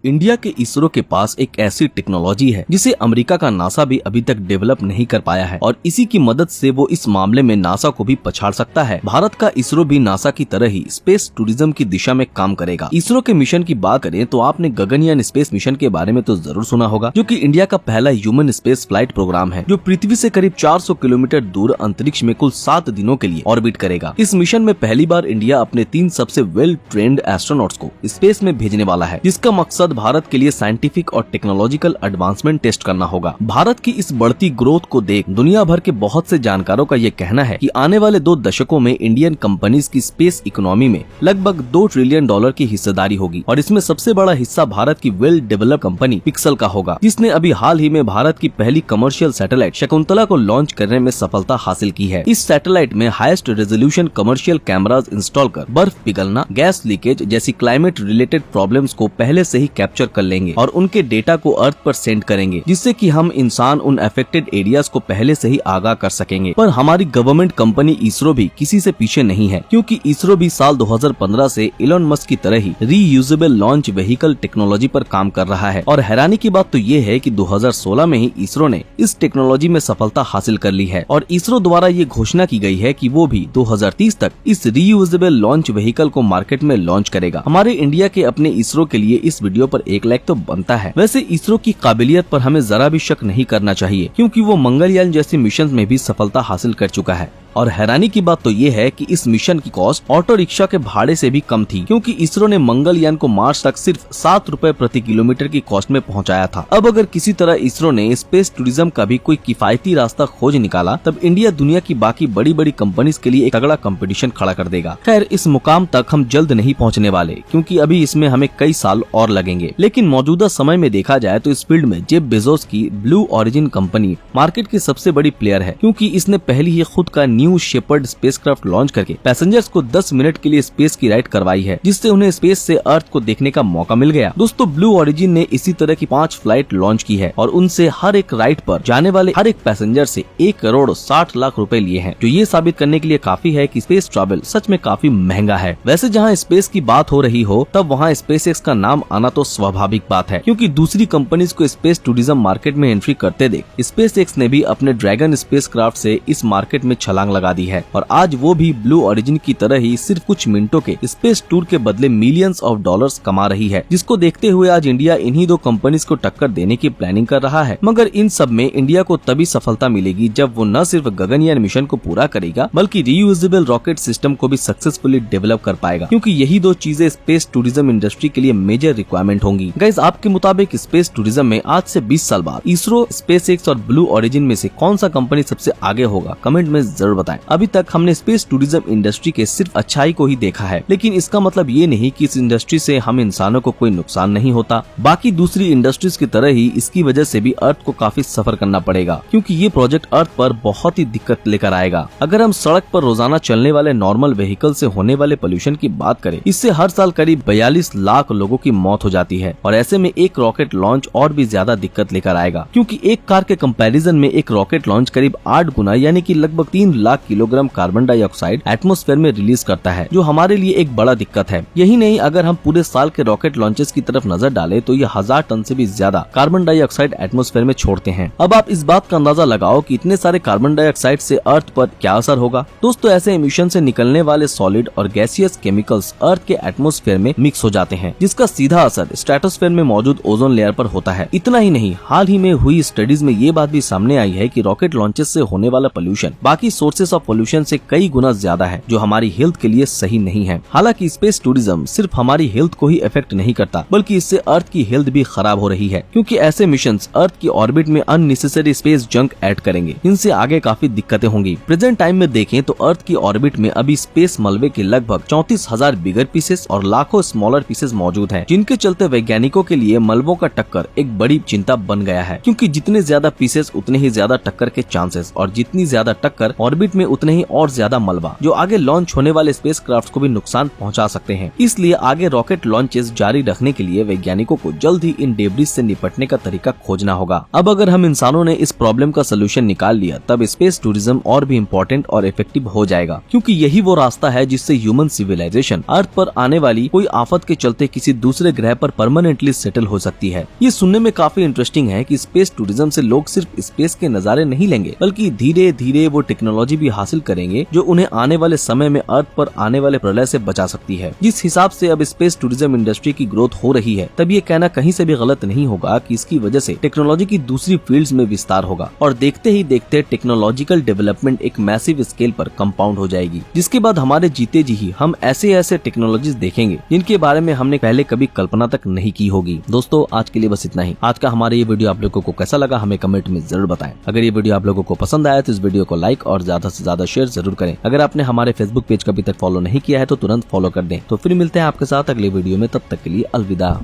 India के इसरो के पास एक ऐसी टेक्नोलॉजी है जिसे अमेरिका का नासा भी अभी तक डेवलप नहीं कर पाया है और इसी की मदद से वो इस मामले में नासा को भी पछाड़ सकता है। भारत का इसरो भी नासा की तरह ही स्पेस टूरिज्म की दिशा में काम करेगा। इसरो के मिशन की बात करें तो आपने गगनयान स्पेस मिशन के बारे में तो जरूर सुना होगा, जो कि इंडिया का पहला ह्यूमन स्पेस फ्लाइट प्रोग्राम है, जो पृथ्वी से करीब 400 किलोमीटर दूर अंतरिक्ष में कुल 7 दिनों के लिए ऑर्बिट करेगा। इस मिशन में पहली बार इंडिया अपने 3 सबसे वेल ट्रेंड एस्ट्रोनॉट्स को स्पेस में भेजने वाला है, जिसका मकसद भारत के लिए साइंटिफिक और टेक्नोलॉजिकल एडवांसमेंट टेस्ट करना होगा। भारत की इस बढ़ती ग्रोथ को देख दुनिया भर के बहुत से जानकारों का ये कहना है कि आने वाले 2 दशकों में इंडियन कंपनीज की स्पेस इकोनॉमी में लगभग $2 ट्रिलियन की हिस्सेदारी होगी और इसमें सबसे बड़ा हिस्सा भारत की वेल डेवलप कंपनी पिक्सल का होगा, जिसने अभी हाल ही में भारत की पहली कमर्शियल सैटेलाइट शकुंतला को लॉन्च करने में सफलता हासिल की है। इस सैटेलाइट में highest resolution commercial cameras install कर बर्फ पिघलना, गैस लीकेज जैसी क्लाइमेट रिलेटेड प्रॉब्लम्स को पहले से ही कैप्चर कर लेंगे और उनके डेटा को अर्थ पर सेंड करेंगे, जिससे कि हम इंसान उन अफेक्टेड एरियाज को पहले से ही आगाह कर सकेंगे। पर हमारी गवर्नमेंट कंपनी इसरो भी किसी से पीछे नहीं है, क्योंकि इसरो भी साल 2015 से इलॉन मस्क की तरह ही रीयूजेबल लॉन्च व्हीकल टेक्नोलॉजी पर काम कर रहा है। और हैरानी की बात तो ये है कि 2016 में ही इसरो ने इस टेक्नोलॉजी में सफलता हासिल कर ली है और इसरो द्वारा ये घोषणा की गई है कि वो भी 2030 तक इस रीयूजेबल लॉन्च व्हीकल को मार्केट में लॉन्च करेगा। हमारे इंडिया के अपने इसरो के लिए इस वीडियो पर 1 लाइक तो बनता है। वैसे इसरो की काबिलियत पर हमें जरा भी शक नहीं करना चाहिए, क्योंकि वो मंगलयान जैसे मिशन में भी सफलता हासिल कर चुका है। और हैरानी की बात तो ये है कि इस मिशन की कॉस्ट ऑटो रिक्शा के भाड़े से भी कम थी, क्योंकि इसरो ने मंगलयान को मार्स तक सिर्फ 7 रुपए प्रति किलोमीटर की कॉस्ट में पहुंचाया था। अब अगर किसी तरह इसरो ने स्पेस टूरिज्म का भी कोई किफायती रास्ता खोज निकाला, तब इंडिया दुनिया की बाकी बड़ी बड़ी कंपनीज के लिए एक तगड़ा कंपटीशन खड़ा कर देगा। खैर, इस मुकाम तक हम जल्द नहीं पहुँचने वाले, क्योंकि अभी इसमें हमें कई साल और लगेंगे। लेकिन मौजूदा समय में देखा जाए तो इस फील्ड में जेफ बेजोस की ब्लू ओरिजिन कंपनी मार्केट की सबसे बड़ी प्लेयर है, क्योंकि इसने पहले ही खुद का न्यू शेपर्ड स्पेसक्राफ्ट लॉन्च करके पैसेंजर्स को 10 मिनट के लिए स्पेस की राइड करवाई है, जिससे उन्हें स्पेस से अर्थ को देखने का मौका मिल गया। दोस्तों, ब्लू ओरिजिन ने इसी तरह की 5 फ्लाइट लॉन्च की है और उनसे हर एक राइड पर जाने वाले हर एक पैसेंजर से 1,60,00,000 रुपए लिए हैं, जो ये साबित करने के लिए काफी है कि स्पेस ट्रैवल सच में काफी महंगा है। वैसे जहाँ स्पेस की बात हो रही हो, तब वहाँ स्पेसएक्स का नाम आना तो स्वाभाविक बात है, क्योंकि दूसरी कंपनीज को स्पेस टूरिज्म मार्केट में एंट्री करते देख स्पेसएक्स ने भी अपने ड्रैगन स्पेसक्राफ्ट से इस मार्केट में छलांग लगा दी है और आज वो भी ब्लू ओरिजिन की तरह ही सिर्फ कुछ मिनटों के स्पेस टूर के बदले मिलियंस ऑफ डॉलर्स कमा रही है, जिसको देखते हुए आज इंडिया इन्हीं 2 कंपनीज को टक्कर देने की प्लानिंग कर रहा है। मगर इन सब में इंडिया को तभी सफलता मिलेगी जब वो न सिर्फ गगनयान मिशन को पूरा करेगा, बल्कि रीयूजेबल रॉकेट सिस्टम को भी सक्सेसफुली डेवलप कर पाएगा, क्योंकि यही 2 चीजें स्पेस टूरिज्म इंडस्ट्री के लिए मेजर रिक्वायरमेंट होंगी। गाइस, आपके मुताबिक स्पेस टूरिज्म में आज से 20 साल बाद इसरो, स्पेसएक्स और ब्लू ओरिजिन में से कौन सा कंपनी सबसे आगे होगा? कमेंट में जरूर बताएं। अभी तक हमने स्पेस टूरिज्म इंडस्ट्री के सिर्फ अच्छाई को ही देखा है, लेकिन इसका मतलब ये नहीं कि इस इंडस्ट्री से हम इंसानों को कोई नुकसान नहीं होता। बाकी दूसरी इंडस्ट्रीज की तरह ही इसकी वजह से भी अर्थ को काफी सफर करना पड़ेगा, क्योंकि ये प्रोजेक्ट अर्थ पर बहुत ही दिक्कत लेकर आएगा। अगर हम सड़क पर रोजाना चलने वाले नॉर्मल व्हीकल से होने वाले पोल्यूशन की बात करें, इससे हर साल करीब 42 लाख लोगों की मौत हो जाती है और ऐसे में एक रॉकेट लॉन्च और भी ज्यादा दिक्कत लेकर आएगा, क्योंकि एक कार के कंपैरिजन में एक रॉकेट लॉन्च करीब 8 गुना यानी कि लगभग 3 lakh kilogram carbon dioxide atmosphere में रिलीज करता है, जो हमारे लिए एक बड़ा दिक्कत है। यही नहीं, अगर हम पूरे साल के रॉकेट लॉन्चेस की तरफ नजर डालें तो ये 1000 टन से भी ज्यादा कार्बन डाइऑक्साइड एटमॉस्फेयर में छोड़ते हैं। अब आप इस बात का अंदाजा लगाओ कि इतने सारे कार्बन डाइऑक्साइड से अर्थ पर क्या असर होगा। दोस्तों, ऐसे एमिशन से निकलने वाले सॉलिड और गैसियस केमिकल्स अर्थ के एटमॉस्फेयर में मिक्स हो जाते हैं, जिसका सीधा असर स्ट्रेटोस्फेयर में मौजूद ओजोन लेयर पर होता है। इतना ही नहीं, हाल ही में हुई स्टडीज में ये बात भी सामने आई है कि रॉकेट लॉन्चेस से होने वाला पोल्यूशन बाकी सोर्सेस ऑफ पोल्यूशन से कई गुना ज्यादा है, जो हमारी हेल्थ के लिए सही नहीं है। हालांकि स्पेस टूरिज्म सिर्फ हमारी हेल्थ को ही इफेक्ट नहीं करता, बल्कि इससे अर्थ की हेल्थ भी खराब हो रही है, क्योंकि ऐसे मिशंस अर्थ की ऑर्बिट में अननेसेसरी स्पेस जंक ऐड करेंगे। इनसे आगे काफी दिक्कतें होंगी। प्रेजेंट टाइम में देखें तो अर्थ की ऑर्बिट में अभी स्पेस मलबे के लगभग 34,000 बिगर पीसेस और लाखों स्मॉलर पीसेस मौजूद हैं, जिनके चलते वैज्ञानिकों के लिए मलबों का टक्कर एक बड़ी चिंता बन गया है, क्योंकि जितने ज्यादा पीसेस उतने ही ज्यादा टक्कर के चांसेस, और जितनी ज्यादा टक्कर ऑर्बिट ऑर्बिट में उतने ही और ज्यादा मलबा जो आगे लॉन्च होने वाले स्पेसक्राफ्ट को भी नुकसान पहुंचा सकते हैं। इसलिए आगे रॉकेट लॉन्चेस जारी रखने के लिए वैज्ञानिकों को जल्द ही इन डेब्रिस से निपटने का तरीका खोजना होगा। अब अगर हम इंसानों ने इस प्रॉब्लम का सोल्यूशन निकाल लिया तब स्पेस टूरिज्म और भी इम्पोर्टेंट और इफेक्टिव हो जाएगा, क्योंकि यही वो रास्ता है जिससे ह्यूमन सिविलाइजेशन अर्थ पर आने वाली कोई आफत के चलते किसी दूसरे ग्रह पर परमानेंटली सेटल हो सकती है। ये सुनने में काफी इंटरेस्टिंग है कि स्पेस टूरिज्म से लोग सिर्फ स्पेस के नजारे नहीं लेंगे, बल्कि धीरे धीरे वो टेक्नोलॉजी भी हासिल करेंगे जो उन्हें आने वाले समय में अर्थ पर आने वाले प्रलय से बचा सकती है। जिस हिसाब से अब स्पेस टूरिज्म इंडस्ट्री की ग्रोथ हो रही है, तब ये कहना कहीं से भी गलत नहीं होगा कि इसकी वजह से टेक्नोलॉजी की दूसरी फील्ड्स में विस्तार होगा और देखते ही देखते टेक्नोलॉजिकल डेवलपमेंट एक मैसिव स्केल पर कंपाउंड हो जाएगी, जिसके बाद हमारे जीते जी ही हम ऐसे टेक्नोलॉजीज देखेंगे जिनके बारे में हमने पहले कभी कल्पना तक नहीं की होगी। दोस्तों, आज के लिए बस इतना ही। आज का हमारा ये वीडियो आप लोगों को कैसा लगा हमें कमेंट में जरूर बताएं। अगर ये वीडियो आप लोगों को पसंद आया तो इस वीडियो को लाइक और ज्यादा से ज्यादा शेयर जरूर करें। अगर आपने हमारे फेसबुक पेज को अभी तक फॉलो नहीं किया है तो तुरंत फॉलो कर दें। तो फिर मिलते हैं आपके साथ अगले वीडियो में, तब तक के लिए अलविदा।